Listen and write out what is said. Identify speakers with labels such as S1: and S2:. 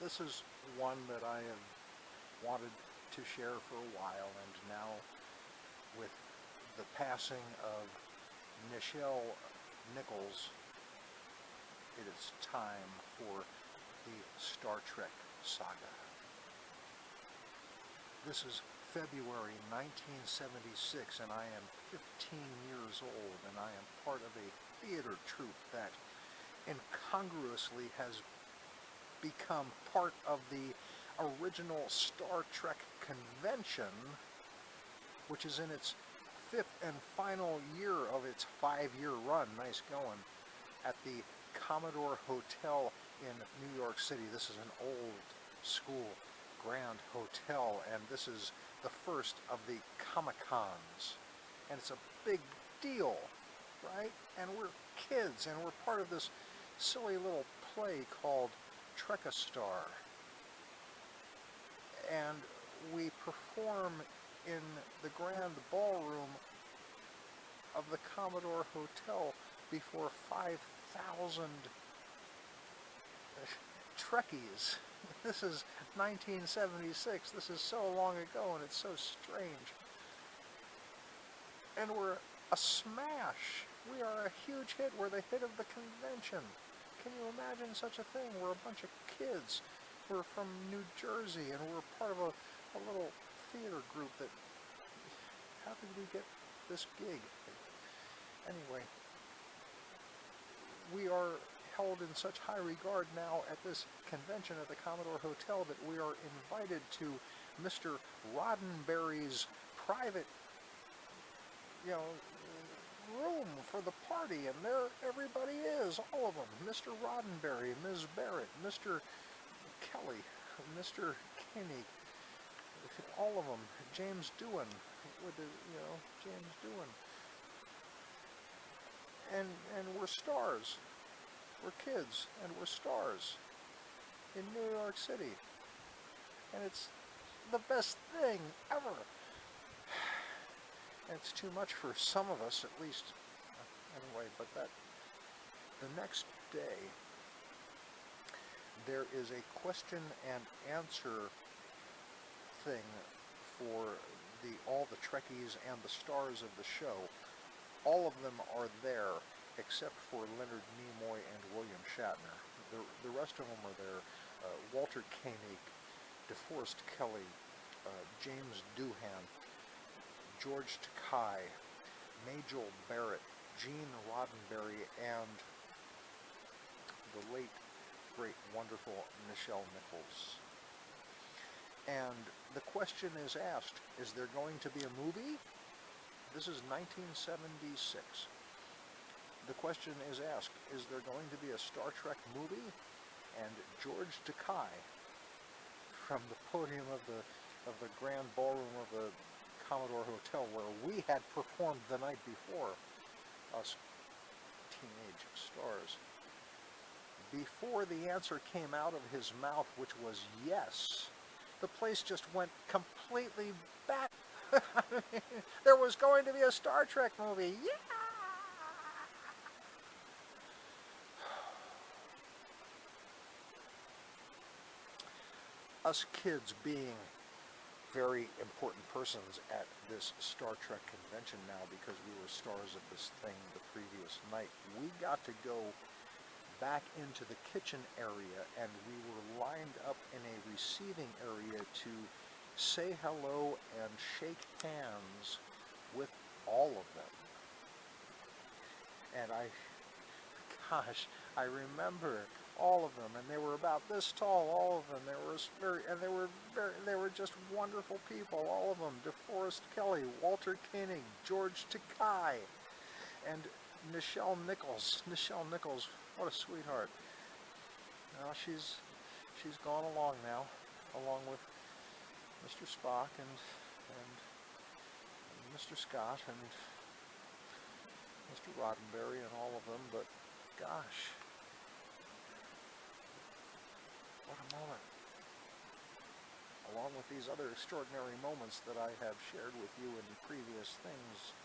S1: This is one that I have wanted to share for a while, and now with the passing of Nichelle Nichols, it is time for the Star Trek saga. This is February 1976, and I am 15 years old, and I am part of a theater troupe that incongruously has become part of the original Star Trek convention, which is in its 5th and final year of its 5-year run. Nice going. At the Commodore Hotel in New York City. This is an old school grand hotel, and this is the first of the Comic-Cons. And it's a big deal, right? And we're kids, and we're part of this silly little play called Trekastar. And we perform in the grand ballroom of the Commodore Hotel before 5,000 Trekkies. This is 1976. This is so long ago, and it's so strange. And we're a smash. We are a huge hit. We're the hit of the convention. Can you imagine such a thing? We're a bunch of kids. We're from New Jersey, and we're part of a little theater group that... How did we get this gig? Anyway, we are held in such high regard now at this convention at the Commodore Hotel that we are invited to Mr. Roddenberry's private, room for the party, and there everybody is, all of them. Mr. Roddenberry, Ms. Barrett, Mr. Kelly, Mr. Kinney, all of them. James Doohan, with the, James Doohan. And we're stars. We're kids, and we're stars in New York City. And it's the best thing ever. And it's too much for some of us, at least. Anyway, but the next day, there is a question and answer thing for all the Trekkies and the stars of the show. All of them are there, except for Leonard Nimoy and William Shatner. The rest of them are there. Walter Koenig, DeForest Kelley, James Doohan, George Takei, Majel Barrett, Gene Roddenberry, and the late, great, wonderful Nichelle Nichols. And the question is asked, is there going to be a movie? This is 1976. The question is asked, is there going to be a Star Trek movie? And George Takei, from the podium of the grand ballroom of the Commodore Hotel, where we had performed the night before, us teenage stars, before the answer came out of his mouth, which was yes, the place just went completely back. There was going to be a Star Trek movie. Yeah! Us kids being very important persons at this Star Trek convention now, because we were stars of this thing the previous night, we got to go back into the kitchen area, and we were lined up in a receiving area to say hello and shake hands with all of them. And I remember all of them, and they were about this tall, all of them. They were just wonderful people, all of them. DeForest Kelley, Walter Koenig, George Takei, and Nichelle Nichols. Nichelle Nichols, what a sweetheart. Now she's gone along now, along with Mr. Spock and Mr. Scott and Mr. Roddenberry and all of them, but gosh, what a moment. Along with these other extraordinary moments that I have shared with you in previous things,